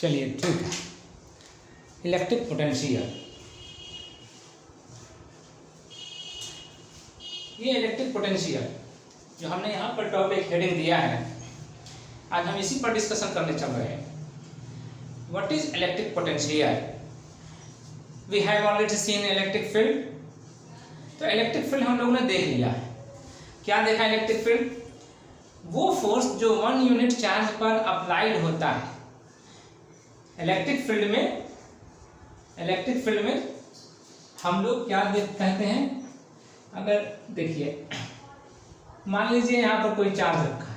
चलिए ठीक है। इलेक्ट्रिक पोटेंशियल, ये इलेक्ट्रिक पोटेंशियल जो हमने यहाँ पर टॉपिक हेडिंग दिया है, आज हम इसी पर डिस्कशन करने चल रहे हैं। What is electric potential? We have already seen electric field. तो इलेक्ट्रिक फील्ड हम लोगों ने देख लिया है। क्या देखा इलेक्ट्रिक फील्ड? वो फोर्स जो 1 यूनिट चार्ज पर अप्लाइड होता है। इलेक्ट्रिक फील्ड में हम लोग क्या कहते हैं? अगर देखिए, मान लीजिए यहाँ पर कोई चार्ज रखा है,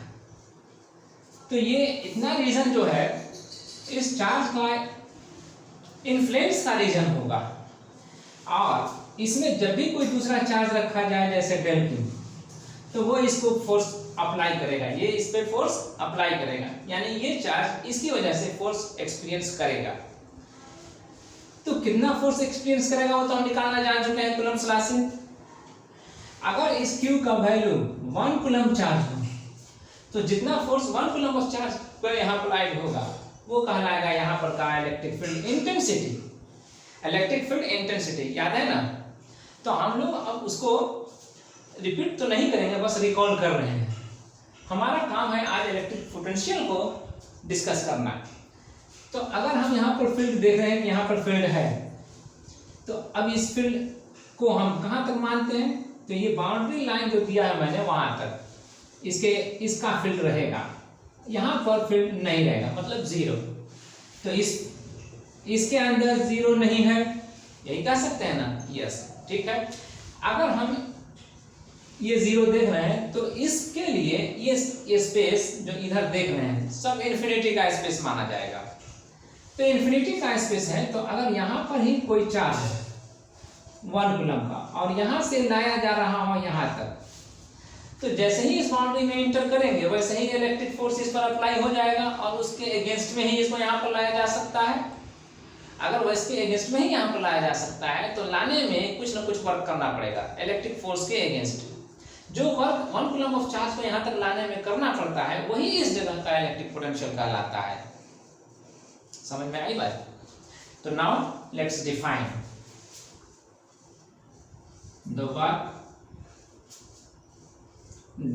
तो ये इतना रीजन जो है इस चार्ज का इन्फ्लुएंस का रीजन होगा, और इसमें जब भी कोई दूसरा चार्ज रखा जाए जैसे डेल क्यू, तो वो इसको फोर्स अप्लाई करेगा, ये इस पे फोर्स अप्लाई करेगा, यानी ये चार्ज इसकी वजह से फोर्स एक्सपीरियंस करेगा। तो कितना फोर्स एक्सपीरियंस करेगा वो तो हम निकालना जान चुके हैं कूलम्ब्स लॉ से। अगर इस Q का वैल्यू 1 कूलम्ब चार्ज हो, तो जितना फोर्स 1 कूलम्ब ऑफ चार्ज पर यहाँ अप्लाइड होगा वो कहलाएगा यहाँ पर का electric field intensity. Electric field intensity याद है ना? तो हम लोग अब उसको रिपीट तो नहीं करेंगे, बस रिकॉल कर रहे हैं। हमारा काम है आज इलेक्ट्रिक पोटेंशियल को डिस्कस करना। तो अगर हम यहाँ पर फील्ड देख रहे हैं कि यहाँ पर फील्ड है, तो अब इस फील्ड को हम कहाँ तक मानते हैं? तो ये बाउंड्री लाइन जो दिया है मैंने वहां तक इसका फील्ड रहेगा, यहाँ पर फील्ड नहीं रहेगा, मतलब जीरो। तो इसके अंदर जीरो नहीं है, यही कह सकते हैं ना? यस, ठीक है। अगर हम ये जीरो देख रहे हैं तो इसके लिए ये स्पेस जो इधर देख रहे हैं सब इन्फिनिटी का स्पेस माना जाएगा। तो इन्फिनिटी का स्पेस है, तो अगर यहाँ पर ही कोई चार्ज है 1 कूलम्ब का और यहाँ से लाया जा रहा हो यहाँ तक, तो जैसे ही इस बाउंड्री में इंटर करेंगे वैसे ही इलेक्ट्रिक फोर्स इस पर अप्लाई हो जाएगा और उसके अगेंस्ट में ही इसको यहाँ पर लाया जा सकता है। अगर वो इसके अगेंस्ट में ही यहाँ पर लाया जा सकता है तो लाने में कुछ ना कुछ वर्क करना पड़ेगा इलेक्ट्रिक फोर्स के अगेंस्ट। जो वर्क 1 कूलम्ब ऑफ चार्ज को यहाँ तक लाने में करना पड़ता है वही इस जगह का इलेक्ट्रिक पोटेंशियल कहलाता है। समझ में आई बात? तो now let's define the work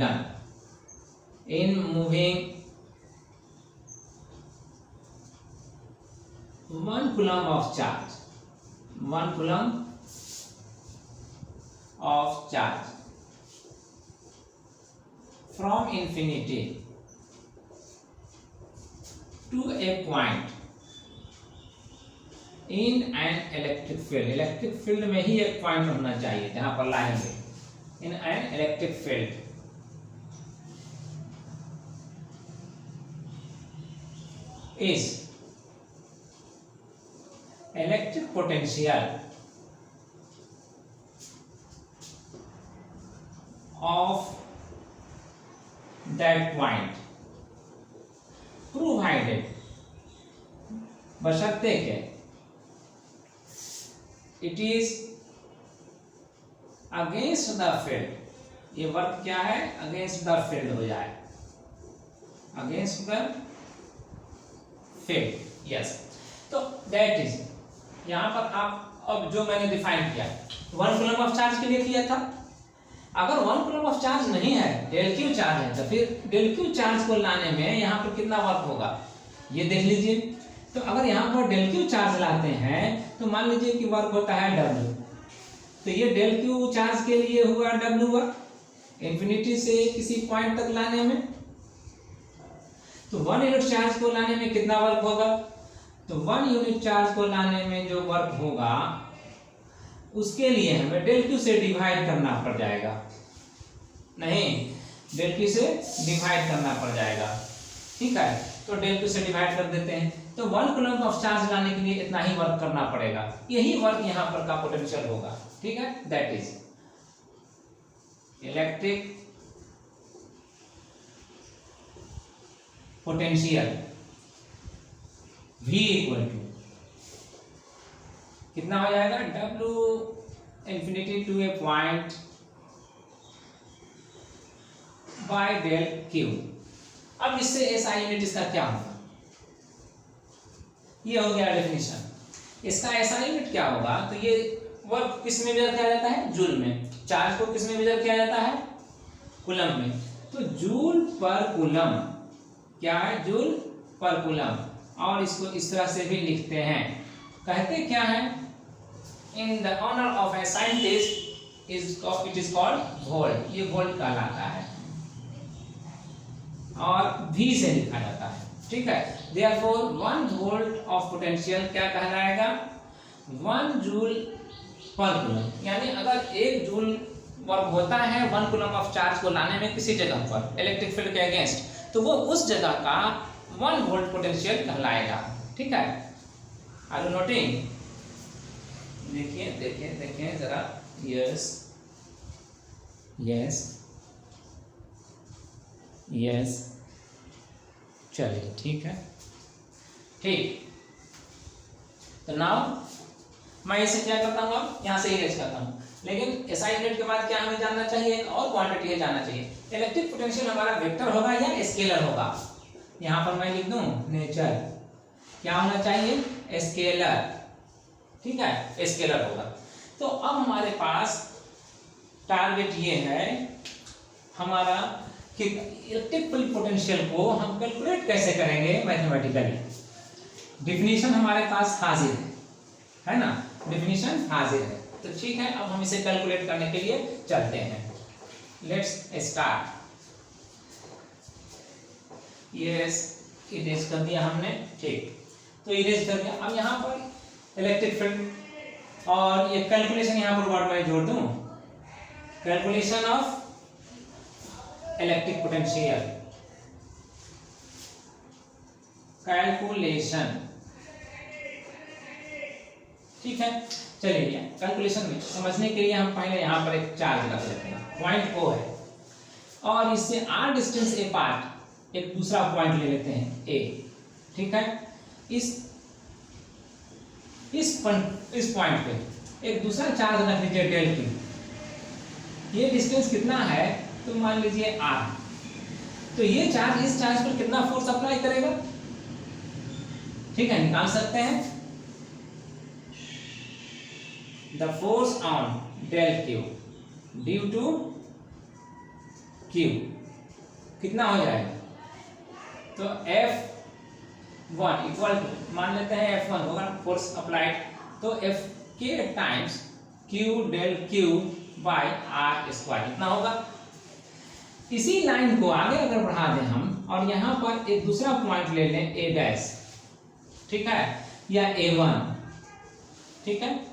done in moving 1 coulomb of charge, 1 coulomb of charge from infinity to a point in an electric field। Electric field में ही एक पॉइंट होना चाहिए जहां पर लाएंगे, in an electric field is electric potential of that point provided, बशर्ते के it is against the field। ये वर्क क्या है? against the field हो जाए, against the field, yes। तो that is, यहाँ पर आप अब जो मैंने डिफाइन किया 1 कूलम्ब ऑफ चार्ज के लिए किया था। अगर 1 कूलम्ब ऑफ चार्ज नहीं है, डेल क्यू चार्ज है, तो फिर डेल क्यू चार्ज को लाने में यहाँ पर कितना वर्क होगा ये देख लीजिए। तो अगर यहाँ पर डेल क्यू चार्ज लाते हैं तो मान लीजिए कि वर्क होता है W, तो ये डेल क्यू चार्ज के लिए हुआ W वर्क इंफिनिटी से किसी पॉइंट तक लाने में। तो 1 यूनिट चार्ज को लाने में कितना वर्क होगा? तो 1 यूनिट चार्ज को लाने में जो वर्क होगा उसके लिए हमें डेल क्यू से डिवाइड करना पड़ जाएगा, नहीं डेल क्यू से डिवाइड करना पड़ जाएगा, ठीक है। तो डेल क्यू से डिवाइड कर देते हैं, तो 1 कूलम्ब ऑफ चार्ज लाने के लिए इतना ही वर्क करना पड़ेगा, यही वर्क यहाँ पर का पोटेंशियल होगा, ठीक है। That is electric potential V equal to कितना हो जाएगा? W infinity to A point by del Q. अब इससे SI यूनिट इसका क्या होगा? ये हो गया डेफिनेशन। इसका ऐसा यूनिट क्या होगा, तो ये वर्क किस में मेजर किया जाता है, जूल में। चार्ज को किस में मेजर किया जाता है, कूलम में। तो जूल पर कूलम क्या है, जूल पर कूलम। और इसको इस तरह से भी लिखते हैं, कहते क्या है, in the honour of a scientist it is called volt. ये वोल्ट कहलाता है और V से लिखा जाता है, ठीक है। Therefore 1 वोल्ट ऑफ पोटेंशियल क्या कहलाएगा, 1 जूल पर कूलम। यानी अगर 1 जूल वर्क होता है 1 कूलम ऑफ चार्ज को लाने में किसी जगह पर इलेक्ट्रिक फील्ड के अगेंस्ट, तो वो उस जगह का 1 वोल्ट पोटेंशियल कहलाएगा, ठीक है। Are you noting? देखिए देखिए देखिए जरा, यस यस यस, चलिए ठीक है, ठीक। तो नाउ मैं इसे क्या करता हूँ, अब यहाँ से इरेज करता हूँ। लेकिन एसआई यूनिट के बाद क्या हमें जानना चाहिए, एक और क्वांटिटी है जानना चाहिए। इलेक्ट्रिक पोटेंशियल हमारा वेक्टर होगा या स्केलर होगा। यहाँ पर मैं लिख दूँ नेचर, क्या होना चाहिए, स्केलर, ठीक है, स्केलर होगा। तो अब हमारे पास टारगेट ये है हमारा कि इलेक्ट्रिक फील्ड पोटेंशियल को हम कैलकुलेट कैसे करेंगे मैथमेटिकली। डिफिनीशन हमारे पास हाजिर है ना, डिफिनीशन हाजिर है। तो ठीक है, अब हम इसे कैलकुलेट करने के लिए चलते हैं। Let's start. यस, इरेज कर दिया हमने, ठीक। तो इरेज कर दिया। अब यहाँ पर इलेक्ट्रिक फील्ड और ये कैलकुलेशन, यहाँ पर वर्ड मैं जोड़ दूं, calculation of electric potential, calculation, ठीक है। चलिए कैलकुलेशन में समझने के लिए हम पहले यहाँ पर एक चार्ज रख लेते हैं, पॉइंट O है और इससे r डिस्टेंस ए पार्ट एक दूसरा पॉइंट ले लेते हैं A, ठीक है। इस पॉइंट पे एक दूसरा चार्ज रख लीजिए डेल Q। ये डिस्टेंस कितना है, तो मान लीजिए R। तो ये चार्ज इस चार्ज पर कितना फोर्स अप्लाई करेगा, ठीक है, निकाल सकते हैं। The force on del Q due to Q कितना हो जाएगा, तो F1 इक्वल टू, मान लेते हैं F1 होगा फोर्स अप्लाइड, तो F के times Q del Q by R square कितना होगा। इसी लाइन को आगे अगर बढ़ा दें हम और यहाँ पर एक दूसरा पॉइंट ले लें A डैश, ठीक है, या A1, ठीक है।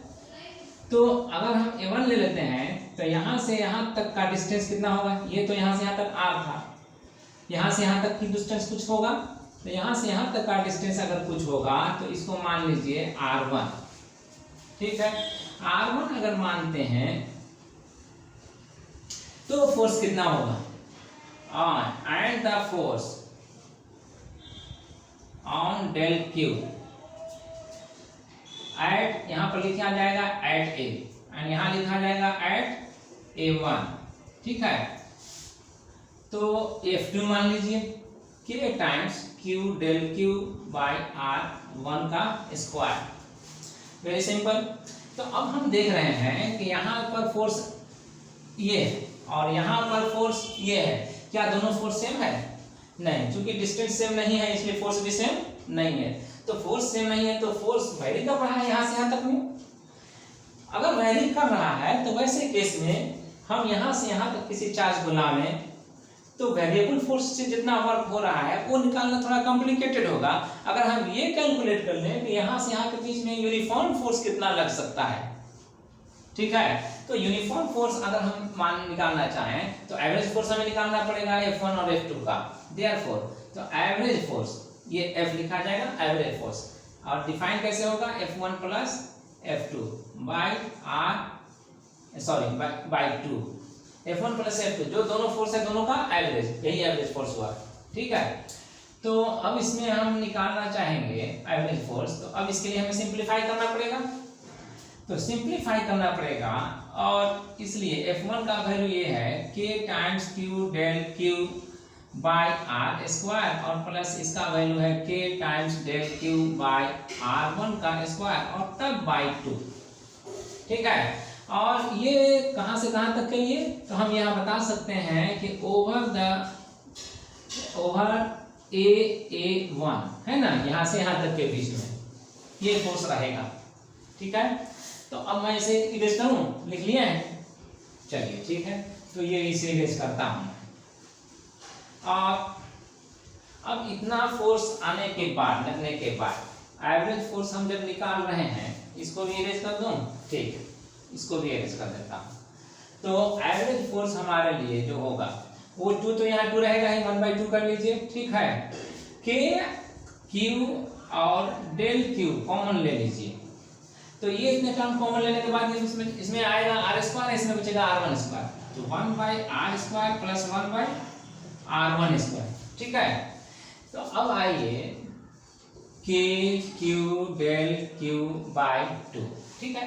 तो अगर हम A1 ले लेते हैं तो यहाँ से यहाँ तक का डिस्टेंस कितना होगा, ये तो यहाँ से यहाँ तक R था, यहाँ से यहाँ तक की डिस्टेंस कुछ होगा, तो यहाँ से यहाँ तक का डिस्टेंस अगर कुछ होगा तो इसको मान लीजिए R1, ठीक है। R1 अगर मानते हैं तो फोर्स कितना होगा, on and the force on del Q at, यहाँ पर लिखा जाएगा एट A एंड यहाँ लिखा जाएगा एट A1, ठीक है। तो F2 मान लीजिए K times Q del Q by R1 का स्क्वायर, वेरी सिंपल। तो अब हम देख रहे हैं कि यहाँ पर फोर्स ये है और यहाँ पर फोर्स ये है, क्या दोनों फोर्स सेम है, नहीं, क्योंकि डिस्टेंस सेम नहीं है इसलिए फोर्स भी सेम नहीं है। तो फोर्स सेम नहीं है तो फोर्स वैरी कर रहा है यहाँ से यहाँ तक में। अगर वैरी कर रहा है तो वैसे केस में हम यहाँ से यहाँ तक किसी चार्ज को लाएं तो वेरिएबल फोर्स से जितना वर्क हो रहा है वो निकालना थोड़ा कॉम्प्लिकेटेड होगा। अगर हम ये कैलकुलेट कर लें कि यहाँ से यहाँ के बीच में यूनिफॉर्म फोर्स कितना लग सकता है, ठीक है। तो यूनिफॉर्म फोर्स अगर हम मान निकालना चाहें तो एवरेज फोर्स हमें निकालना पड़ेगा F1 और F2 का। देयरफॉर तो एवरेज फोर्स, ये F लिखा जाएगा एवरेज फोर्स, और डिफाइन कैसे होगा, F1 plus F2 bye bye 2, F1 plus F2 जो दोनों फोर्स है दोनों का एवरेज, यही एवरेज फोर्स हुआ, ठीक है। तो अब इसमें हम निकालना चाहेंगे एवरेज फोर्स, तो अब इसके लिए हमें सिंप्लीफाई करना पड़ेगा। तो सिंप्लीफाई करना पड़ेगा और इसलिए F1 का वैल्यू ये है K times Q del Q by R square और प्लस इसका वैल्यू है k times del Q by R1 का स्क्वायर और तब बाई 2। ठीक है, और ये कहाँ से कहाँ तक है ये, तो हम यहाँ बता सकते हैं कि ओवर A1 है ना, यहाँ से यहाँ तक के बीच में ये फोर्स रहेगा। ठीक है, तो अब मैं इसे इरेज करूँ, लिख लिया है, चलिए ठीक है, तो ये इसे इरेज करता हूँ। और अब इतना फोर्स आने के बाद, लगने के बाद एवरेज फोर्स हम जब निकाल रहे हैं, इसको भी इरेज कर दूँ, ठीक है, इसको भी इरेज कर देता हूँ। तो एवरेज फोर्स हमारे लिए जो होगा वो 2 तो यहाँ 2 रहेगा ही, 1/2 कर लीजिए। ठीक है, के क्यू और डेल क्यू कॉमन ले लीजिए, तो ये इतने टर्म कॉमन लेने के बाद इसमें आएगा आर स्क्वायर, इसमें बचेगा R1 स्क्वायर, तो 1/r square plus 1/r1 square. ठीक है, तो अब आइए के क्यू डेल क्यू बाई 2। ठीक है,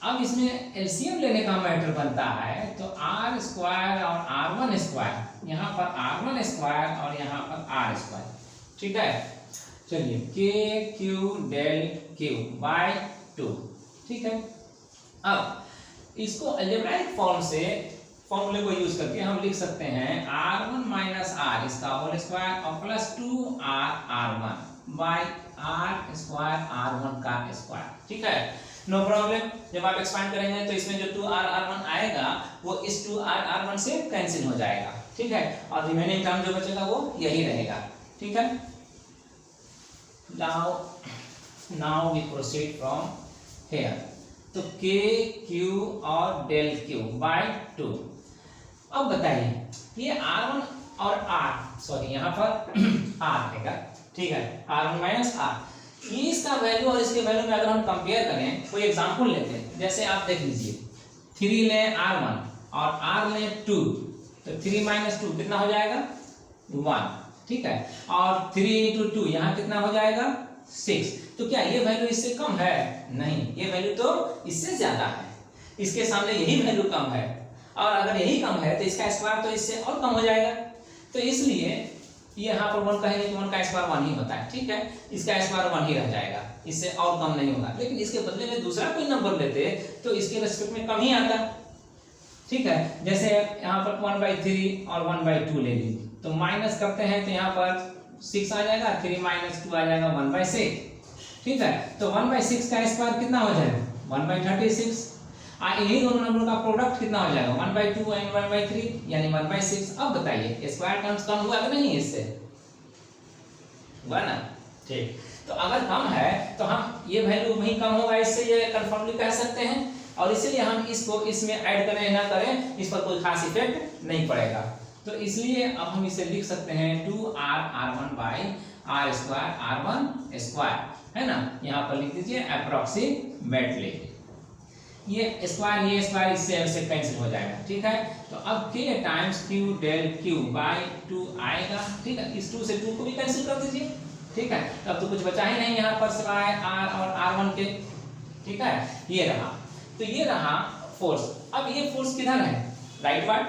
अब इसमें एलसीएम लेने का मैटर बनता है, तो आर स्क्वायर और R1 स्क्वायर, यहाँ पर R1 स्क्वायर और यहाँ पर R स्क्वायर। ठीक है, चलिए के क्यू डेल क्यू बाई 2। ठीक है, अब इसको अलजेब्राइक फॉर्म से फॉर्मूले को यूज करके हम लिख सकते हैं R1 माइनस R इसका होल स्क्वायर और plus 2R R1 by R square R1 का स्क्वायर। ठीक है, नो प्रॉब्लम। जब आप एक्सपांड करेंगे तो इसमें जो 2R R1 आएगा वो इस 2R R1 से कैंसिल हो जाएगा। ठीक है, और रिमेनिंग टर्म जो बचेगा वो यही रहेगा। ठीक है, now we proceed from here. तो के क्यू और डेल क्यू बाई 2। अब बताइए ये R1 और R, सॉरी यहाँ पर R रहेगा। ठीक है, R1 माइनस R, ये इसका वैल्यू और इसके वैल्यू में अगर हम कंपेयर करें, कोई एग्जांपल लेते हैं, जैसे आप देख लीजिए 3 लें R1 और R लें 2, तो 3 माइनस 2 कितना हो जाएगा 1। ठीक है, और 3 इंटू 2 यहाँ कितना हो जाएगा 6। तो क्या ये वैल्यू इससे कम है? नहीं, ये वैल्यू तो इससे ज्यादा है, इसके सामने यही वैल्यू कम है, और अगर यही कम है तो इसका स्क्वायर तो इससे और कम हो जाएगा। तो इसलिए ये यहाँ पर 1 कहेंगे तो 1 का स्क्वायर 1 ही होता है। ठीक है, इसका स्क्वायर 1 ही रह जाएगा, इससे और कम नहीं होगा। लेकिन इसके बदले में दूसरा कोई नंबर लेते तो इसके रेस्पेक्ट में कम ही आता। ठीक है, जैसे यहाँ पर 1/3 और 1/2 ले लीजिए, तो माइनस करते हैं तो यहाँ पर 6 आ जाएगा, 3 माइनस 2 आ जाएगा 1/6। ठीक है, तो 1/6 का स्क्वायर कितना हो जाएगा 1/36। यही दोनों नंबरों का प्रोडक्ट कितना हो जाएगा 1/2 एंड 1/3 यानी 1/6। अब बताइए स्क्वायर टर्म्स कम हुआ कि नहीं, इससे हुआ ना। ठीक, तो अगर कम है तो हम ये वैल्यू वही कम होगा, इससे ये कंफर्मली कह सकते हैं, और इसीलिए हम इसको इसमें ऐड करें ना करें इस पर कोई खास इफेक्ट नहीं पड़ेगा। तो इसलिए अब हम इसे लिख सकते हैं 2R R1 by R square R1 square, है ना। यहाँ पर लिख दीजिए अप्रोक्सीमेटली, ये स्क्वायर इससे ऐसे कैंसिल हो जाएगा। ठीक है, तो अब k times q del q by 2 आएगा। ठीक है, इस 2 से 2 को भी कैंसिल कर दीजिए। ठीक है, तब तो कुछ बचा ही नहीं यहाँ पर सिवाय r और r1 के। ठीक है, ये रहा, तो ये रहा फोर्स। अब ये फोर्स किधर है, राइट वार्ड।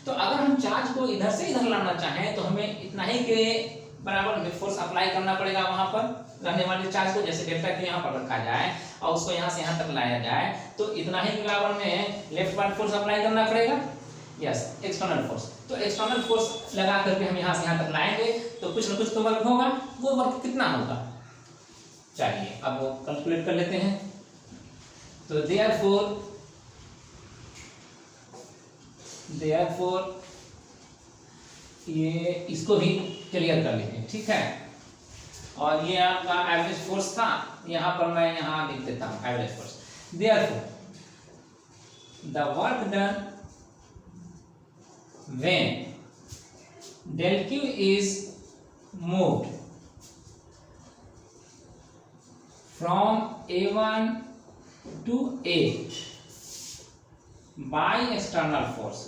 तो अगर हम चार्ज को इधर से इधर लाना चाहें तो हमें इतना ही के बराबर में फोर्स अप्लाई करना पड़ेगा वहां पर रहने वाले चार्ज को। जैसे डेल्टा को यहाँ पर रखा जाए और उसको यहाँ से यहाँ तक लाया जाए तो इतना ही बराबर में लेफ्ट वार्ड फोर्स अप्लाई करना पड़ेगा। Yes, external force. तो एक्सटर्नल फोर्स लगा करके हम यहाँ से यहाँ तक लाएंगे तो कुछ ना कुछ तो वर्क होगा। वो वर्क कितना होगा, चलिए अब वो कैलकुलेट कर लेते हैं। तो देयरफॉर ये इसको भी क्लियर कर लेंगे। ठीक है, और ये आपका एवरेज फोर्स था, यहाँ पर मैं यहाँ लिख देता हूँ average force. Therefore the work done when del Q is moved from A1 to A by external force,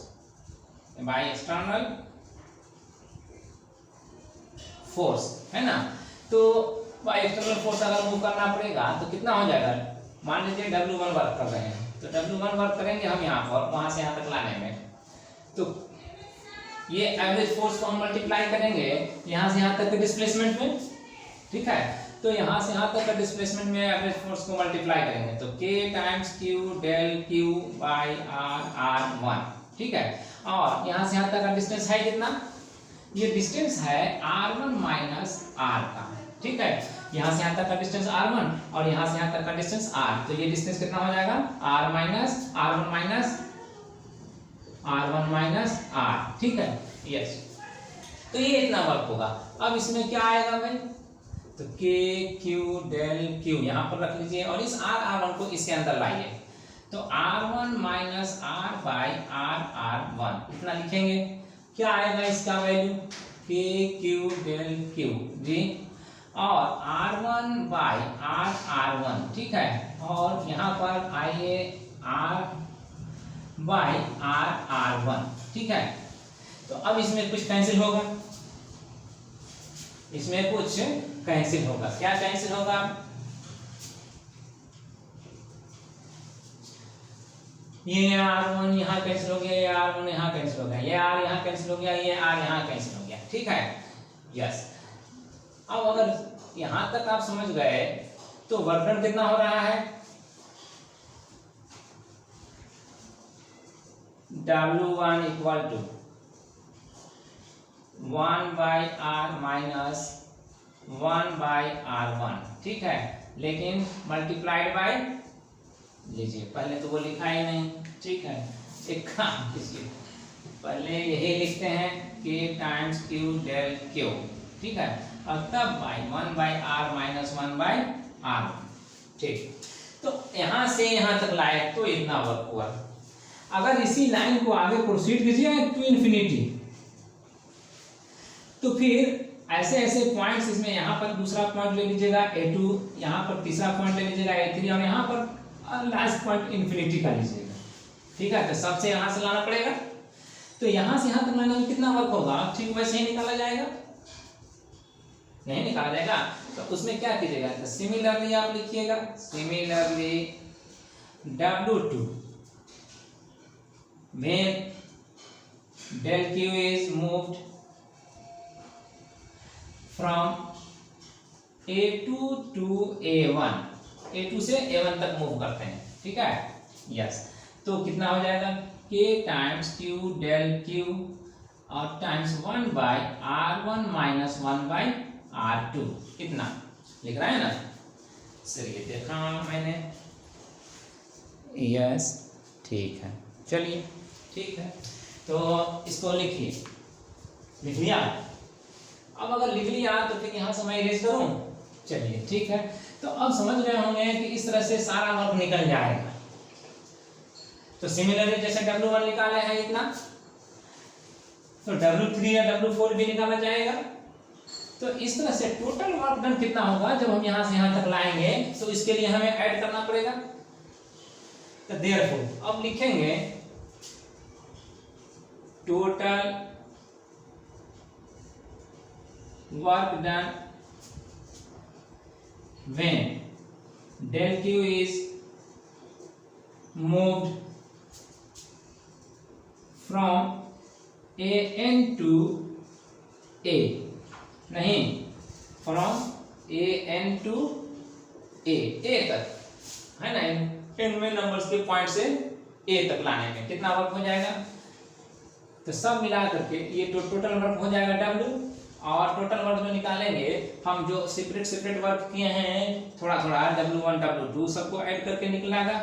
है ना। तो बाय एक्सटर्नल फोर्स अगर मूव करना पड़ेगा तो कितना हो जाएगा, मान लीजिए W1 वर्क कर रहे हैं तो W1 वर्क करेंगे हम यहाँ पर, वहां से यहाँ तक लाने में। तो ये एवरेज फोर्स को हम मल्टीप्लाई करेंगे यहाँ से यहाँ तक के डिस्प्लेसमेंट में, ठीक है। तो यहाँ से यहाँ तक का डिस्प्लेसमेंट में एवरेज फोर्स को मल्टीप्लाई करेंगे तो k times q del q by r1, ठीक है। और यहाँ से यहाँ तक का डिस्टेंस है कितना, ये डिस्टेंस है r1 माइनस r का, ठीक है। यहाँ से यहाँ तक का डिस्टेंस r1 और यहाँ से यहाँ तक का डिस्टेंस r, तो ये डिस्टेंस कितना हो जाएगा r minus r1 minus r, ठीक है, यस। तो ये इतना वर्क होगा। अब इसमें क्या आएगा भाई, तो k q डेल q यहाँ पर रख लीजिए और इस r1 को इसके अंदर लाइए, तो r1 minus r by r1 इतना लिखेंगे। क्या आएगा इसका value, k q del q जी, और r1 बाई r1, ठीक है। और यहाँ पर आइए r बाई r1, ठीक है। तो अब इसमें कुछ कैंसिल होगा, इसमें कुछ कैंसिल होगा। क्या कैंसिल होगा, ये r1 यहाँ कैंसिल हो गया, ये r1 यहाँ कैंसिल हो गया, ये r यहाँ कैंसिल हो गया, ये r यहाँ कैंसिल हो गया, ठीक है, यस। अब अगर यहाँ तक आप समझ गए तो वर्क डन कितना हो रहा है, W1 equal to 1 by r minus 1 by r1, ठीक है। लेकिन मल्टीप्लाइड बाई, लीजिए पहले तो वो लिखा ही नहीं, ठीक है। एक काम कीजिए, पहले यही लिखते हैं k times q del q, ठीक है, और तब by 1 by r minus 1 by r, ठीक। तो यहाँ से यहाँ तक लाए तो इतना वर्क हुआ। अगर इसी लाइन को आगे प्रोसीड कीजिए टू इन्फिनिटी, तो फिर ऐसे ऐसे पॉइंट्स इसमें, यहाँ पर दूसरा पॉइंट ले लीजिएगा a2, यहाँ पर तीसरा पॉइंट ले लीजिएगा a3 और यहाँ पर लास्ट पॉइंट इन्फिनिटी का लीजिएगा, ठीक है। तो सबसे यहाँ से लाना पड़ेगा, तो यहाँ से यहाँ तक लाने में कितना वर्क होगा, ठीक वैसे ही निकाला जाएगा, नहीं निकाला जाएगा। तो उसमें क्या कीजिएगा, तो सिमिलरली आप लिखिएगा, similarly W2 when del q is moved from A2 to A1, A2 से A1 तक मूव करते हैं, ठीक है, यस। तो कितना हो जाएगा, k times q del q और times 1 by r1 minus 1 by r2, कितना लिख रहा है ना, चलिए देखा मैंने, यस, ठीक है, चलिए ठीक है। तो इसको लिखिए, लिख लिया। अब अगर लिख लिया तो फिर यहाँ से मैं इरेज करूँ, चलिए ठीक है। तो अब समझ रहे होंगे कि इस तरह से सारा वर्क निकल जाएगा। तो सिमिलरली जैसे W1 निकाले हैं इतना, तो W3 या W4 भी निकाला जाएगा। तो इस तरह से टोटल वर्क डन कितना होगा जब हम यहाँ से यहाँ तक लाएंगे, तो इसके लिए हमें ऐड करना पड़ेगा। तो देयरफॉर अब लिखेंगे total work done when del q is moved from an to a, नहीं, from an to a तक, है ना, इन में नंबर्स के पॉइंट से a तक लाने में कितना वर्क हो जाएगा। तो सब मिला करके ये टोटल वर्क हो जाएगा W, और टोटल वर्क जो निकालेंगे हम, जो सेपरेट सेपरेट वर्क किए हैं थोड़ा थोड़ा, W1 W2 सबको ऐड करके निकलेगा,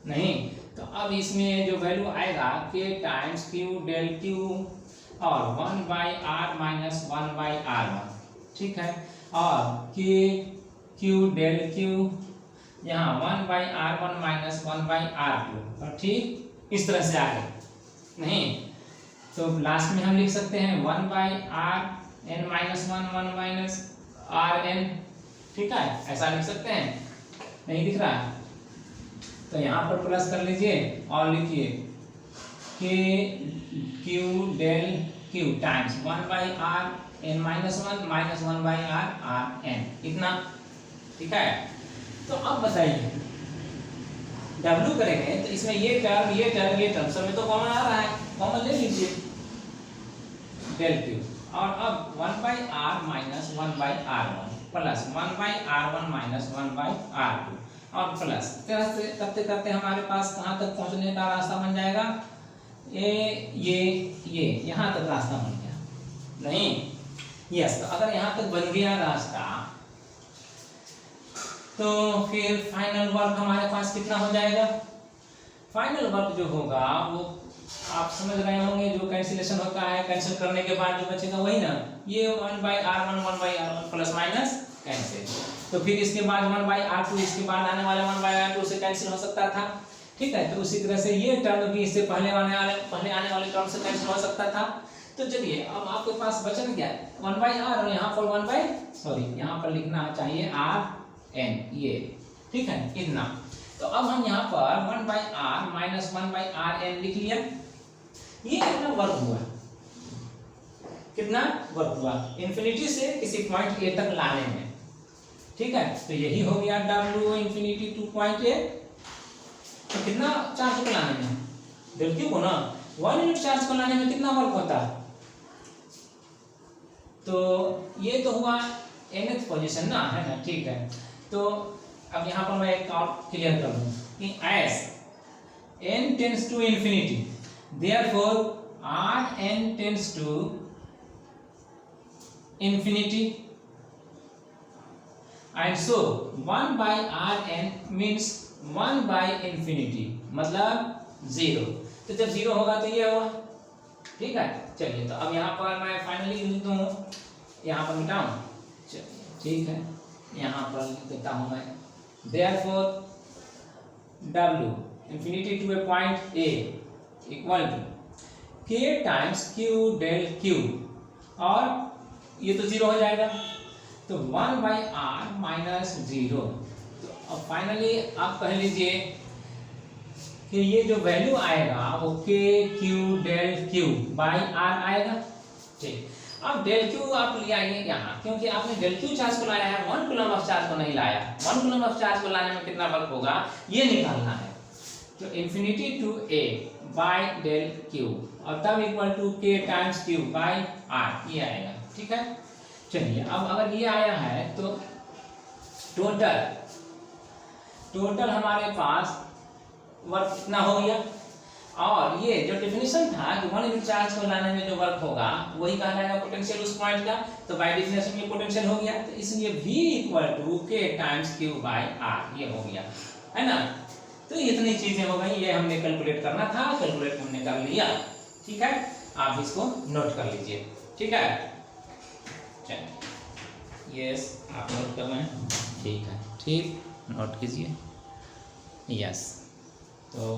नहीं। तो अब इसमें जो वैल्यू आएगा k times q del q और 1 by r minus 1 by r1, ठीक है, और k q डेल q यहाँ 1 by r1 minus 1 by r2, और ठीक इस तरह से आगे, नहीं। तो लास्ट में हम लिख सकते हैं 1 by r n minus 1 1 minus r n, ठीक है, ऐसा लिख सकते हैं, नहीं दिख रहा। तो यहाँ पर प्लस कर लीजिए और लिखिए k q del q times 1 by r n minus 1 by r n, इतना, ठीक है। तो अब बताइए W करेंगे तो इसमें ये टर्म सब में तो कॉमन आ रहा है, कॉमन ले लीजिए, डेल क्यू, और अब 1/r minus 1/r1 plus 1/r1 minus 1/r2 और प्लस तरह से करते करते हमारे पास कहाँ तक पहुँचने का रास्ता बन जाएगा, ये यहाँ तक रास्ता बन गया नहीं, यस। तो अगर यहाँ तक बन गया रास्ता तो फिर फाइनल वर्क हमारे पास कितना हो जाएगा, फाइनल वर्क जो होगा वो आप समझ रहे होंगे, जो कैंसिलेशन होता है कैंसिल करने के बाद जो बचेगा वही ना, ये 1/r1 1/r1 plus minus cancel, तो फिर इसके बाद 1/r2, इसके बाद आने वाले 1/r2 से कैंसिल हो सकता था, ठीक है। तो उसी तरह से ये टर्म भी इससे पहले आने वाले टर्म से कैंसिल हो सकता था। तो चलिए अब आपके पास बचा क्या, 1/r और यहाँ पर यहाँ पर लिखना चाहिए rn, ये ठीक है इतना। तो अब हम यहाँ पर 1/r माइनस 1/rn लिख लिया। ये कितना वर्क हुआ, कितना वर्क हुआ इन्फिनिटी से किसी पॉइंट ए तक लाने में, ठीक है। तो यही हो गया w infinity two point A. तो कितना चार्ज को लाने में, डेल क्यू को ना 1 यूनिट चार्ज को लाने में कितना वर्क होता है, तो ये तो हुआ nth पोजीशन ना, है ना, ठीक है। तो अब यहाँ पर मैं एक और क्लियर कर दूं कि as n tends to infinity therefore rn tends to infinity and so 1/rn means 1/infinity मतलब 0। तो जब 0 होगा तो ये होगा, ठीक है। चलिए तो अब यहाँ पर मैं फाइनली लिख दूँ, यहाँ पर मिटाऊँ, चलिए ठीक है, यहाँ पर लिख देता हूँ मैं therefore w infinity to a point a equal to k times q del q, और ये तो 0 हो जाएगा, तो 1/r माइनस 0। तो अब फाइनली आप कह लीजिए कि ये जो वैल्यू आएगा वो k q del q by r आएगा, ठीक। अब डेल क्यू आप ले आइए यहाँ, क्योंकि आपने डेल क्यू चार्ज को लाया है, 1 कूलम ऑफ चार्ज को नहीं लाया। 1 कूलम ऑफ चार्ज को लाने में कितना वर्क होगा ये निकालना है। तो infinity to a by del Q और तब equal to k times q by r, ये आएगा, ठीक है। चलिए अब अगर ये आया है तो टोटल हमारे पास वर्क कितना हो गया, और ये जो डेफिनेशन था कि 1 यूनिट चार्ज को लाने में जो वर्क होगा वही कहलाएगा पोटेंशियल उस पॉइंट का। तो बाय डेफिनेशन ये पोटेंशियल हो गया, तो इसलिए v equal to k times q by r, ये हो गया, है ना। तो इतनी चीजें हो गई, ये हमने कैलकुलेट करना था, कैलकुलेट हमने कर लिया, ठीक है। आप इसको नोट कर लीजिए, ठीक है। चलिए यस, आप नोट कर रहे हैं, ठीक है, ठीक, नोट कीजिए, यस। तो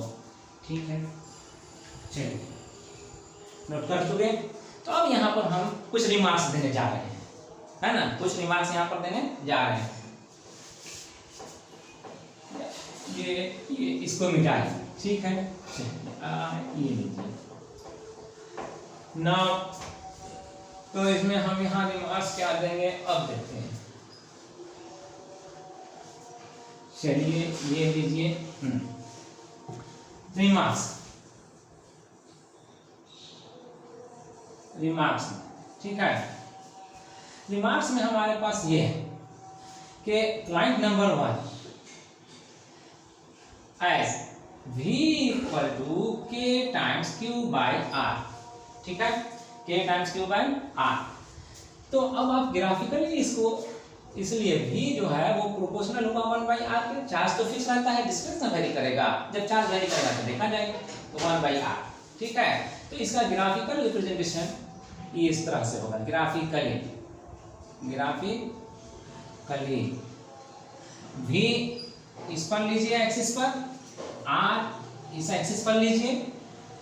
ठीक है, चलिए नोट कर चुके। तो अब यहाँ पर हम कुछ रिमार्क्स देने जा रहे हैं, है ना, कुछ रिमार्क्स यहाँ पर देने जा रहे हैं। ये इसको मिटाइए, ठीक है। ये लीजिए ना, तो इसमें हम यहाँ रिमार्क्स क्या देंगे अब देखते हैं। चलिए ये लीजिए रिमार्क्स, ठीक है। रिमार्क्स में हमारे पास ये है कि point number 1 as v equal to k times q by r, ठीक है, k times q by r। तो अब आप ग्राफिकली इसको, इसलिए v जो है वो प्रोपोर्शनल होगा 1/r के। चार्ज तो फिक्स रहता है, डिस्टेंस ना वेरी करेगा, जब चार्ज वेरी करेगा तो देखा जाएगा, तो 1/r, ठीक है। तो इसका ग्राफिकल रिप्रेजेंटेशन ये इस तरह से होगा, ग्राफिकली v इस पर लीजिए एक्सिस पर, r इस एक्सिस पर लीजिए,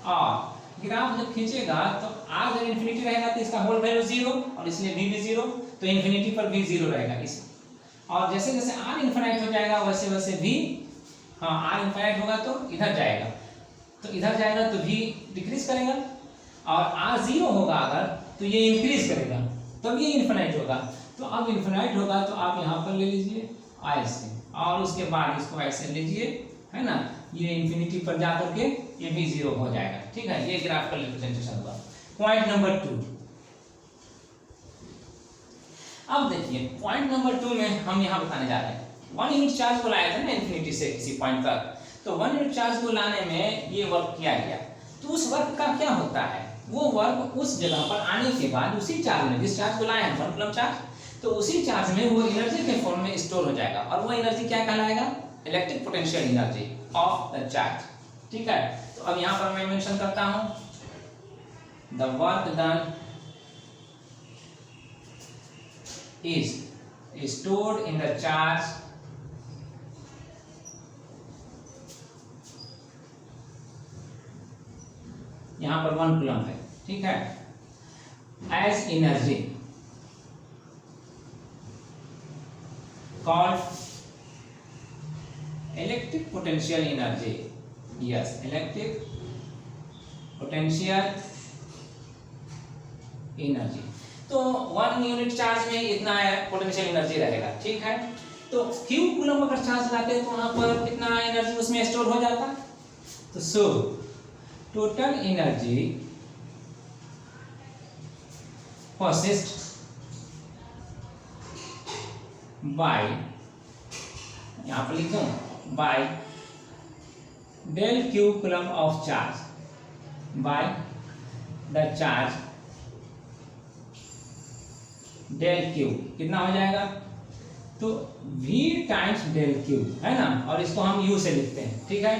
और ग्राफ जब खींचेगा तो r जब इन्फिनिटी रहेगा तो इसका होल वैल्यू 0, और इसलिए v भी 0, तो इन्फिनिटी पर v 0 रहेगा इस, और जैसे जैसे r इनफाइनाइट हो जाएगा वैसे वैसे v, हाँ r इनफाइनाइट होगा तो इधर जाएगा, तो इधर जाएगा तो v डिक्रीज करेगा, और r 0 होगा अगर तो ये इंक्रीज करेगा, तब ये इनफाइनाइट होगा। तो अब इनफाइनाइट होगा तो आप यहाँ पर ले लीजिए ऐसे, और उसके बाद इसको ऐसे लीजिए, है ना, ये इंफिनिटी पर जाकर के ये भी 0 हो जाएगा, ठीक है। ये ग्राफिकल रिप्रेजेंटेशन हुआ। पॉइंट नंबर 2, अब देखिए पॉइंट नंबर 2 में हम यहाँ बताने जा रहे हैं 1 यूनिट चार्ज को लाया था ना इन्फिनिटी से किसी पॉइंट तक, तो 1 यूनिट चार्ज को लाने में ये वर्क किया गया, तो उस वर्क का क्या होता है, वो वर्क उस जगह पर आने के बाद उसी चार्ज में, जिस चार्ज को लाए हैं 1 कूलम चार्ज, तो उसी चार्ज में वो एनर्जी के फॉर्म में स्टोर हो जाएगा और वो एनर्जी क्या कहलाएगा, electric potential energy of the charge. ठीक है, तो अब यहाँ पर मैं मेंशन करता हूँ the work done is stored in the charge यहां पर 1 कूलम है, ठीक है, as energy called electric potential energy, yes, electric potential energy। तो 1 यूनिट चार्ज में इतना पोटेंशियल एनर्जी रहेगा, ठीक है, तो क्यू कूलम अगर चार्ज लाते हैं तो वहां पर कितना एनर्जी उसमें स्टोर हो जाता, तो so total energy possessed by, यहां पर लिख दूं, by del Q coulomb of charge by the charge del Q कितना हो जाएगा, तो v टाइम्स डेल क्यू है ना, और इसको हम u से लिखते हैं, ठीक है,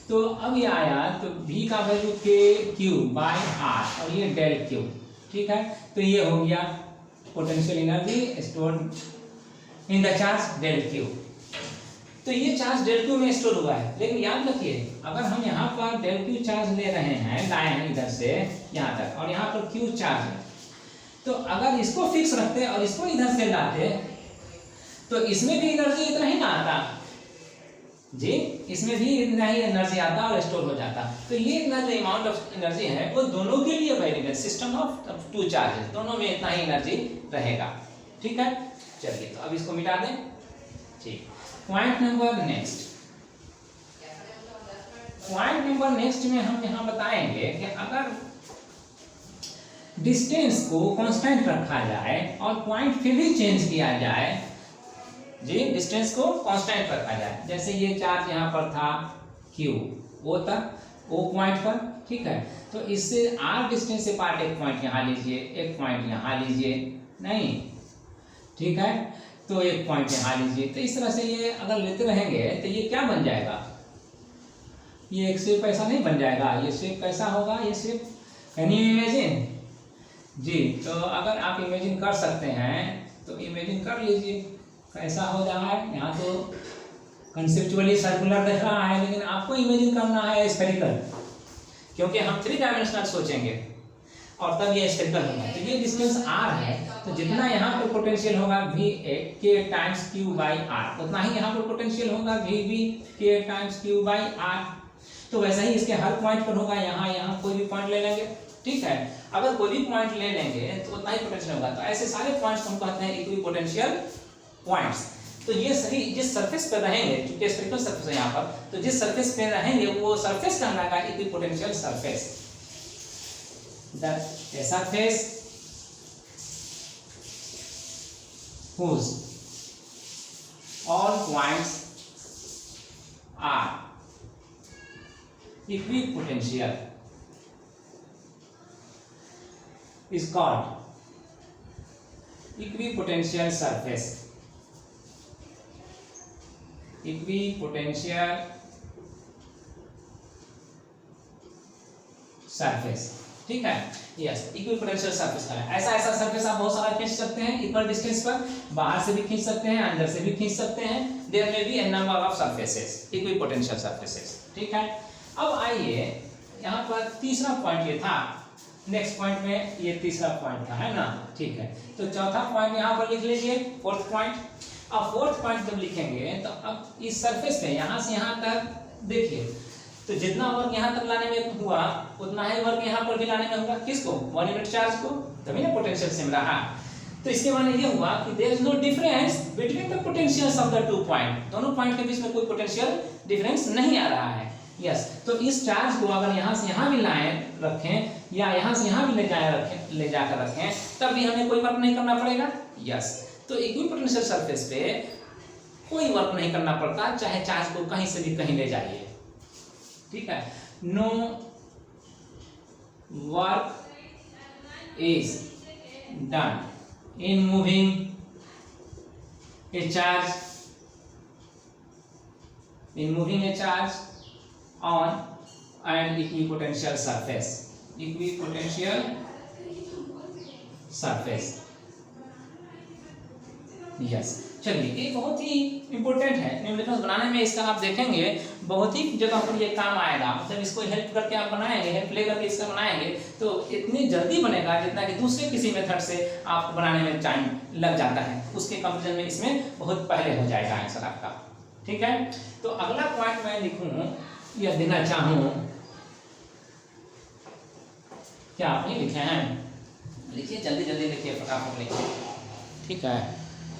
तो अब ये आया तो v का value k Q by r और ये डेल क्यू, ठीक है, तो ये हो गया potential energy stored in the charge del Q. तो ये चार्ज डेल क्यू में स्टोर हुआ है, लेकिन याद रखिए अगर हम यहाँ पर डेल क्यू चार्ज ले रहे हैं, लाए हैं इधर से यहाँ तक और यहाँ पर क्यू चार्ज है, तो अगर इसको फिक्स रखते और इसको इधर से लाते तो इसमें भी एनर्जी इतना ही ना आता जी, इसमें भी इतना ही एनर्जी आता और स्टोर हो जाता। तो ये इतना जो अमाउंट ऑफ एनर्जी है वो दोनों के लिए वेरिएबल सिस्टम ऑफ 2 चार्जेस, दोनों में इतना ही एनर्जी रहेगा, ठीक है। चलिए तो अब इसको मिटा दें, ठीक। पॉइंट नंबर नेक्स्ट में हम यहाँ बताएंगे कि अगर डिस्टेंस को कांस्टेंट रखा जाए और पॉइंट फिर भी चेंज किया जाए जी, डिस्टेंस को कांस्टेंट रखा जाए, जैसे ये चार्ज यहाँ पर था Q O तक, O पॉइंट पर, ठीक है, तो इससे R डिस्टेंस से पार्ट एक पॉइंट यहाँ लीजिए, एक पॉइंट यहाँ लीजिए, नहीं, ठीक है, तो एक पॉइंट यहाँ लीजिए, तो इस तरह से ये अगर लेते रहेंगे तो ये क्या बन जाएगा, ये एक शेप ऐसा नहीं बन जाएगा, ये शेप कैसा होगा, ये शेप कैन यू इमेजिन जी। तो अगर आप इमेजिन कर सकते हैं तो इमेजिन कर लीजिए कैसा हो रहा है। यहाँ तो कंसेप्चुअली सर्कुलर दिख रहा है, लेकिन आपको इमेजिन करना है स्फेरिकल, क्योंकि हम 3 डायमेंशनल सोचेंगे और तब ये स्फेरिकल होगा। तो ये डिस्टेंस r है, तो जितना यहाँ पर पोटेंशियल होगा v k times q by r, उतना ही यहाँ पर पोटेंशियल होगा v b k times q by r। तो वैसा ही इसके हर पॉइंट पर होगा, यहाँ कोई भी पॉइंट ले लेंगे, ठीक है, अगर कोई भी पॉइंट ले लेंगे तो उतना ही पोटेंशियल होगा। तो ऐसे सारे पॉइंट्स हम कहते हैं इक्विपोटेंशियल पॉइंट्स। तो ये सभी जिस सरफेस पर रहेंगे, क्योंकि स्फेरिकल सरफेस है यहाँ पर, तो जिस सरफेस पे रहेंगे वो सरफेस कहलाएगा equipotential surface. The surface whose all points are equipotential is called equipotential surface। equipotential surface, ठीक है, यस, इक्विपोटेंशियल सरफेस का है। ऐसा सरफेस आप बहुत सारा खींच सकते हैं इक्वल डिस्टेंस पर, बाहर से भी खींच सकते हैं, अंदर से भी खींच सकते हैं। There may be N number of surfaces, equipotential surfaces, ठीक है। अब आइए यहाँ पर तीसरा पॉइंट ये था, नेक्स्ट पॉइंट में ये तीसरा पॉइंट था, है ना, ठीक है। तो चौथा पॉइंट यहाँ पर लिख लीजिए, फोर्थ पॉइंट। अब फोर्थ पॉइंट जब लिखेंगे तो अब इस सरफेस पे यहाँ से यहाँ तक देखिए, तो जितना वर्क यहाँ तक लाने में हुआ उतना ही वर्क यहाँ पर भी लाने में होगा, किसको, 1 यूनिट चार्ज को, तभी ना पोटेंशियल सेम रहा। तो इसके माने ये हुआ कि there is no difference between the potentials of the 2 point, दोनों पॉइंट के बीच में कोई पोटेंशियल डिफरेंस नहीं आ रहा है, यस। तो इस चार्ज को अगर यहाँ से यहाँ भी लाए रखें या यहाँ से यहाँ भी ले जाकर रखें, तब भी हमें कोई वर्क नहीं करना पड़ेगा, यस। तो इक्विपोटेंशियल सरफेस पे कोई वर्क नहीं करना पड़ता, चाहे चार्ज को कहीं से भी कहीं ले जाइए, ठीक है। No work is done in moving a charge on an equipotential surface, yes. चलिए, ये बहुत ही इंपॉर्टेंट है न्यूमेरिकल्स बनाने में। इसका आप देखेंगे बहुत ही जगह पर ये काम आएगा, मतलब इसको हेल्प करके आप बनाएंगे, हेल्प ले करके इसका बनाएंगे तो इतनी जल्दी बनेगा जितना कि दूसरे किसी मेथड से आप बनाने में टाइम लग जाता है, उसके कंपेरिजन में इसमें बहुत पहले हो जाएगा आंसर आपका, ठीक है। तो अगला पॉइंट मैं लिखूं या देना चाहूं, क्या आप नहीं लिखे हैं? लिखिए, जल्दी जल्दी लिखिए, फटाफट लिखिए, ठीक है।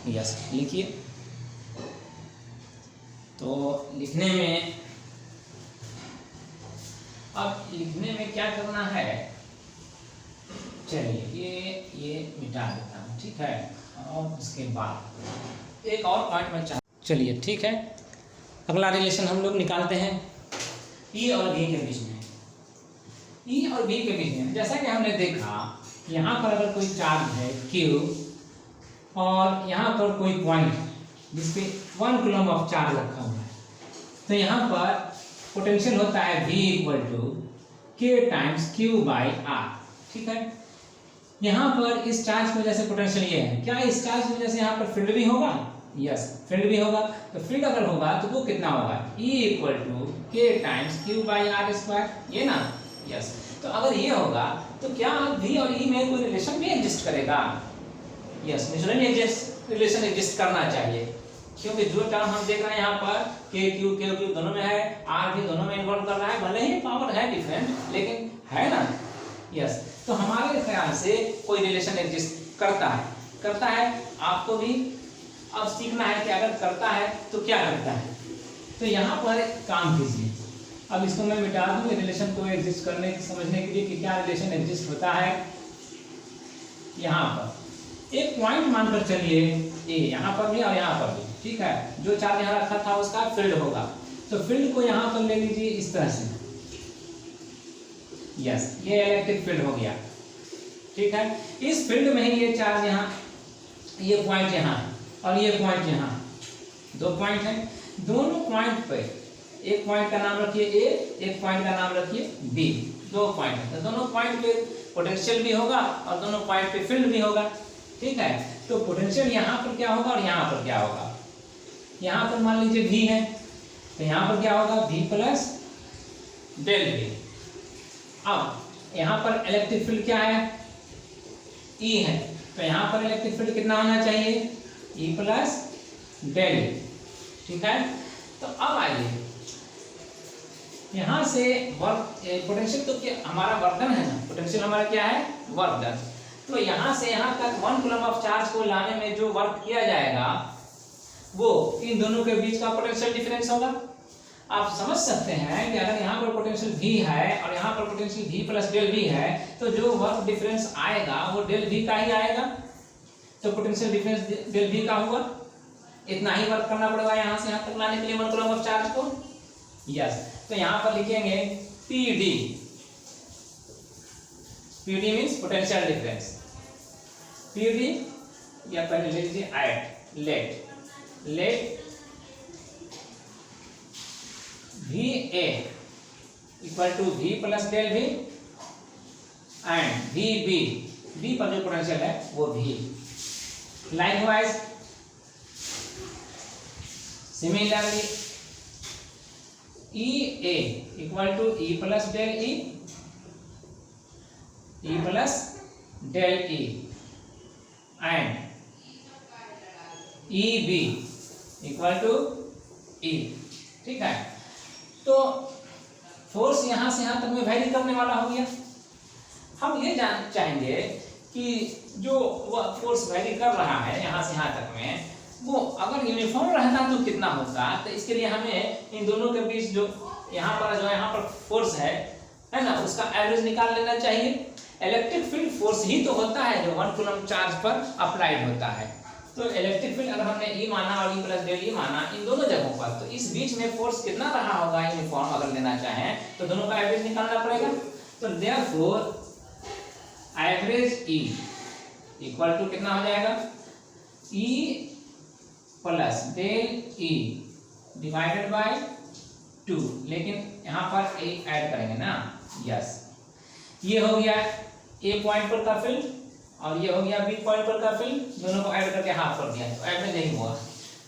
यस, लिखिए। तो लिखने में, अब लिखने में क्या करना है, चलिए ये मिटा देता हूँ, ठीक है। और उसके बाद एक और पॉइंट में चलिए, ठीक है। अगला रिलेशन हम लोग निकालते हैं ई और बी के बीच में। ई और बी के बीच में जैसा कि हमने देखा, यहाँ पर अगर कोई चार्ज है Q और यहाँ पर कोई पॉइंट जिसपे 1 कूलम ऑफ चार्ज रखा हुआ है, तो यहाँ पर पोटेंशियल होता है V = K × Q/R, ठीक है। यहाँ पर इस चार्ज की वजह से पोटेंशियल ये है, क्या इस चार्ज की वजह से यहाँ पर फील्ड भी होगा? यस, फील्ड भी होगा। तो फील्ड अगर होगा तो वो कितना होगा? E = K × Q/R², ये ना, यस। तो अगर ये होगा तो क्या V और E में कोई रिलेशन भी एग्जिस्ट करेगा? यस, नेचुरली रिलेशन एग्जिस्ट करना चाहिए, क्योंकि जो टर्म हम देख रहे हैं यहाँ पर Q दोनों में है, R भी दोनों में इन्वॉल्व कर रहा है, भले ही पावर है डिफरेंट लेकिन है ना, यस। तो हमारे ख्याल से कोई रिलेशन एग्जिस्ट करता है। आपको भी अब सीखना है कि अगर करता है तो क्या करता है। तो यहाँ पर काम कीजिए, अब इसको मैं मिटा दूँ रिलेशन को एग्जिस्ट करने की, समझने के लिए कि क्या रिलेशन एग्जिस्ट होता है। यहाँ पर एक पॉइंट मानकर चलिए ए, यहाँ पर भी और यहाँ पर भी, ठीक है। जो चार्ज यहाँ रखा था उसका फील्ड होगा, तो फील्ड को यहाँ पर ले लीजिए इस तरह से, यस, ये इलेक्ट्रिक फील्ड हो गया, ठीक है। इस फील्ड में ही ये चार्ज यहाँ, ये पॉइंट यहाँ और ये पॉइंट यहाँ, 2 पॉइंट है। दोनों पॉइंट पे एक पॉइंट का नाम रखिए ए, एक पॉइंट का नाम रखिए बी, 2 पॉइंट है। तो दोनों पॉइंट पे पोटेंशियल भी होगा और दोनों पॉइंट पे फील्ड भी होगा, ठीक है। तो पोटेंशियल यहाँ पर क्या होगा और यहाँ पर क्या होगा? यहाँ पर मान लीजिए V है, तो यहाँ पर क्या होगा? V + ΔV। अब यहाँ पर इलेक्ट्रिक फील्ड क्या है? E है, तो यहाँ पर इलेक्ट्रिक फील्ड कितना होना चाहिए? E + ΔE, ठीक है। तो अब आइए यहाँ से वर्क, पोटेंशियल तो क्या हमारा वर्क डन है ना, पोटेंशियल हमारा क्या है? Work done. तो यहाँ से यहाँ तक 1 कूलम ऑफ चार्ज को लाने में जो वर्क किया जाएगा वो इन दोनों के बीच का पोटेंशियल डिफरेंस होगा। आप समझ सकते हैं कि अगर यहाँ पर पोटेंशियल V है और यहाँ पर पोटेंशियल V + ΔV है, तो जो वर्क डिफरेंस आएगा वो ΔV का ही आएगा। तो पोटेंशियल डिफरेंस ΔV का होगा, इतना ही वर्क करना पड़ेगा यहाँ से यहाँ तक लाने के लिए 1 कूलम ऑफ चार्ज को, यस। तो यहाँ पर लिखेंगे PD means potential difference. PD या पहले ले लीजिए let VA = V + ΔV and V पर जो पोटेंशियल है वो V। Likewise similarly EA = E + ΔE, E + ΔE and EB = E, ठीक है। तो फोर्स यहाँ से यहाँ तक में वैरी करने वाला हो गया। हम ये जान चाहेंगे कि जो फोर्स वैरी कर रहा है यहाँ से यहाँ तक में, वो अगर यूनिफॉर्म रहता तो कितना होता। तो इसके लिए हमें इन दोनों के बीच जो यहाँ पर फोर्स है ना, उसका एवरेज निकाल लेना चाहिए। इलेक्ट्रिक फील्ड फोर्स ही तो होता है जो 1 कूलम चार्ज पर अप्लाइड होता है। तो इलेक्ट्रिक फील्ड अगर हमने E माना और E प्लस डेल E माना इन दोनों जगहों पर, तो इस बीच में फोर्स कितना रहा होगा यूनिफॉर्म अगर लेना चाहें तो दोनों का एवरेज निकालना पड़ेगा। तो therefore average E equal to कितना हो जाएगा, E plus del E divided by 2, लेकिन यहाँ पर A ऐड करेंगे ना, यस। ये हो गया A पॉइंट पर का फील्ड और ये हो गया B पॉइंट पर का फील्ड, दोनों को ऐड करके हाफ कर दिया तो एवरेज यही हुआ।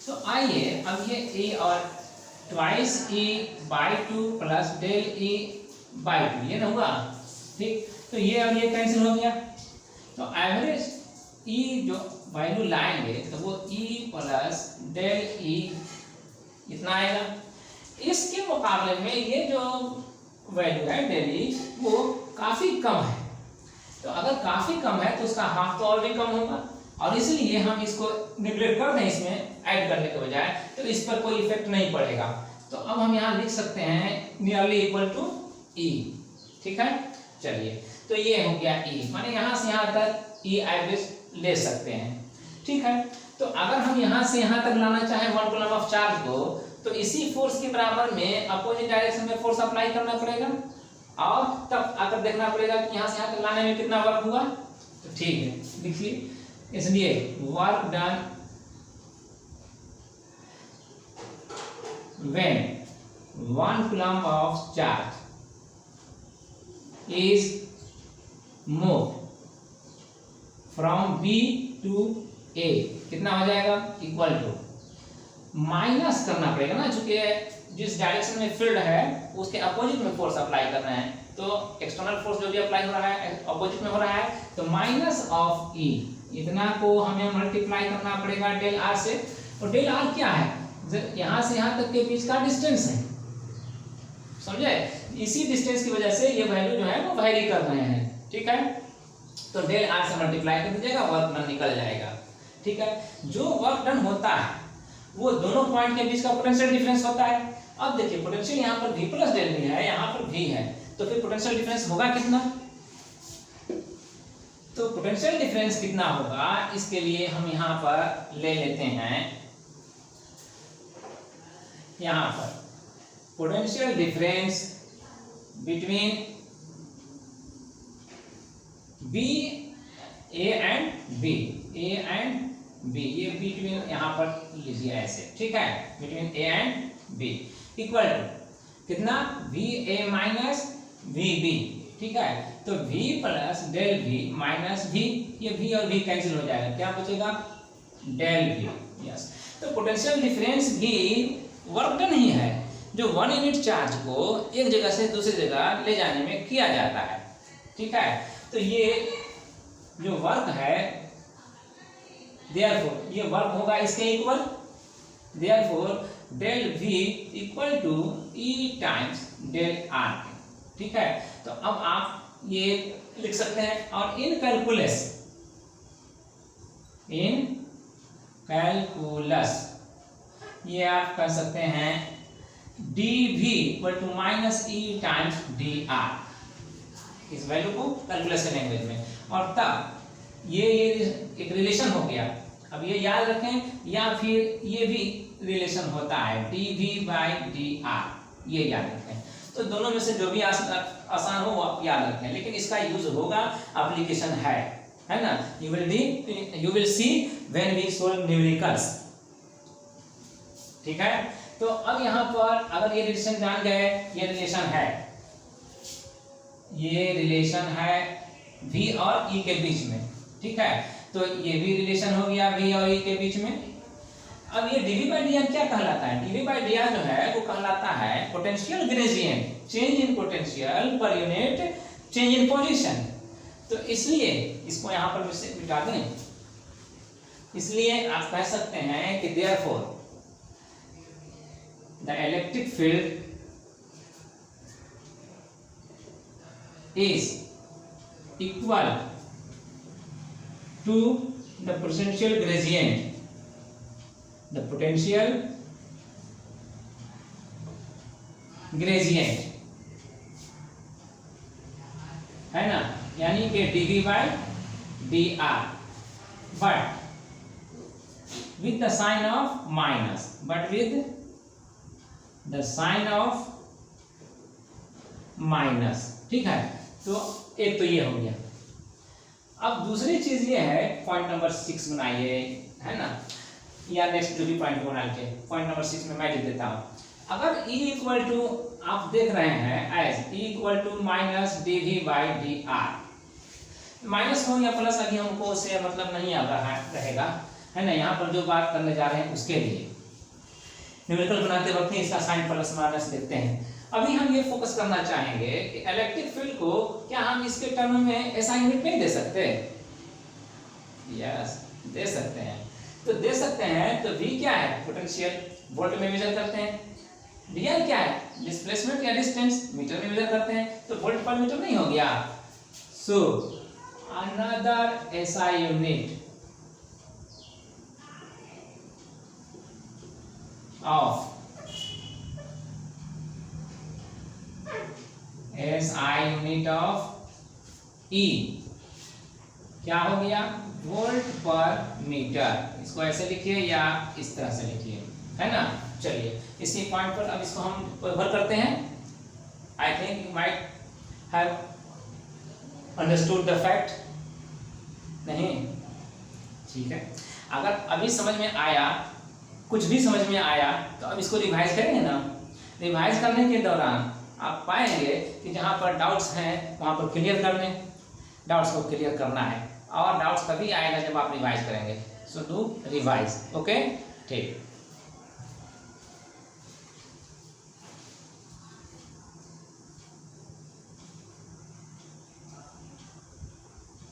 तो आइए अब ये A और twice E by 2 plus del E by 2 ये ना हुआ, ठीक। तो ये और ये कैंसिल हो गया, तो एवरेज E जो वैल्यू लाएंगे तो वो E प्लस डेल E इतना आएगा। इसके मुकाबले में ये जो वैल्यू है डेल E वो काफ़ी कम है, तो अगर काफ़ी कम है तो उसका हाफ तो और भी कम होगा, और इसलिए हम इसको निगलेक्ट कर दें इसमें ऐड करने के बजाय, तो इस पर कोई इफेक्ट नहीं पड़ेगा। तो अब हम यहाँ लिख सकते हैं नियरली इक्वल टू E, ठीक है। चलिए तो ये हो गया E, माने यहाँ से यहाँ तक E एवरेज ले सकते हैं, ठीक है। तो अगर हम यहाँ से यहाँ तक लाना चाहें 1 कूलम ऑफ चार्ज को, तो इसी फोर्स के बराबर में अपोजिट डायरेक्शन में फोर्स अप्लाई करना पड़ेगा और तब आकर देखना पड़ेगा कि यहाँ से यहाँ तक लाने में कितना वर्क हुआ। तो ठीक है, देखिए, इसलिए work done when 1 coulomb of charge is move from B to A कितना हो जाएगा, इक्वल टू, माइनस करना पड़ेगा ना, चूंकि जिस डायरेक्शन में फील्ड है उसके अपोजिट में फोर्स अप्लाई करना है, तो एक्सटर्नल फोर्स जो भी अप्लाई हो रहा है अपोजिट में हो रहा है, तो माइनस ऑफ E इतना को हमें मल्टीप्लाई करना पड़ेगा डेल R से। और डेल R क्या है, यहाँ से यहाँ तक के बीच का डिस्टेंस है, समझे। इसी डिस्टेंस की वजह से ये वैल्यू जो है वो वेरी कर रहे हैं, ठीक है। तो डेल R से मल्टीप्लाई कर दीजिएगा, वर्क डन निकल जाएगा, ठीक है। जो वर्क डन होता है वो दोनों पॉइंट के बीच का पोटेंशियल डिफरेंस होता है। अब देखिए पोटेंशियल यहाँ पर V प्लस डेल V है, यहाँ पर V है, तो फिर पोटेंशियल डिफरेंस होगा कितना, तो पोटेंशियल डिफरेंस कितना होगा इसके लिए हम यहाँ पर ले लेते हैं, यहाँ पर potential difference between B A and B, A and B, ये बिटवीन यहाँ पर लीजिए ऐसे, ठीक है, between A and B equal to कितना, VA माइनस VB, ठीक है। तो V plus del V minus V, ये V और V कैंसिल हो जाएगा, क्या बचेगा, डेल V, यस। तो पोटेंशियल डिफरेंस भी वर्क डन ही है जो 1 यूनिट चार्ज को एक जगह से दूसरी जगह ले जाने में किया जाता है, ठीक है। तो ये जो वर्क है देयरफॉर ये वर्क होगा इसके equal, therefore del V equal to E times del R, ठीक है। तो अब आप ये लिख सकते हैं, और इन कैलकुलस ये आप कर सकते हैं dV equal to minus E times dr, इस वैल्यू को कैलकुलस के लैंग्वेज में, और तब ये एक रिलेशन हो गया। अब ये याद रखें, या फिर ये भी रिलेशन होता है dV बाई dr, ये याद रखें। तो दोनों में से जो भी आसान हो वो आप याद रखें, लेकिन इसका यूज होगा, एप्लीकेशन है ना, you will see when we solve numericals, ठीक है। तो अब यहाँ पर अगर ये रिलेशन जान गए, ये रिलेशन है V और E के बीच में, ठीक है। तो ये भी रिलेशन हो गया V और E के बीच में। अब ये dV बाई dr क्या कहलाता है, dV बाई dr जो है वो कहलाता है potential gradient, change in potential per unit change in position. तो इसलिए इसको यहाँ पर मिटा दें, इसलिए आप कह सकते हैं कि therefore the electric field is equal to the potential gradient, the potential gradient है ना, यानी कि dV by dr, but with the sign of minus, but with the sign of minus. ठीक है, तो एक तो ये हो गया। अब दूसरी चीज ये है, पॉइंट नंबर 6 बनाइए, है ना, या नेक्स्ट जो भी पॉइंट बना लीजिए। पॉइंट नंबर 6 में मैं लिख देता हूँ, अगर E इक्वल टू आप देख रहे हैं as E equal to minus dV/dr, minus हो या प्लस अभी हमको उससे मतलब नहीं आ रहा रहेगा, है ना। यहाँ पर जो बात करने जा रहे हैं उसके लिए न्यूमेरिकल बनाते वक्त ही इसका साइन प्लस माइनस देखते हैं। अभी हम ये फोकस करना चाहेंगे कि इलेक्ट्रिक फील्ड को क्या हम इसके टर्म में ऐसा यूनिट नहीं दे सकते? यस, दे सकते हैं। तो दे सकते हैं, तो V क्या है? पोटेंशियल, वोल्ट में मेजर करते हैं। dr क्या है? डिस्प्लेसमेंट या डिस्टेंस, मीटर में मेजर करते हैं, तो वोल्ट पर मीटर नहीं हो गया। So another SI unit of SI unit of E क्या हो गया? वोल्ट पर मीटर। इसको ऐसे लिखिए या इस तरह से लिखिए, है ना। चलिए इसी पॉइंट पर अब इसको हम कवर करते हैं। I think you might have understood the fact. नहीं, ठीक है। अगर अभी समझ में आया, कुछ भी समझ में आया, तो अब इसको रिवाइज करेंगे ना। रिवाइज करने के दौरान आप पाएंगे कि जहाँ पर डाउट्स हैं वहाँ पर क्लियर कर लें, डाउट्स को क्लियर करना है। और डाउट्स तभी आएगा जब आप रिवाइज करेंगे। सो डू रिवाइज, ओके, ठीक।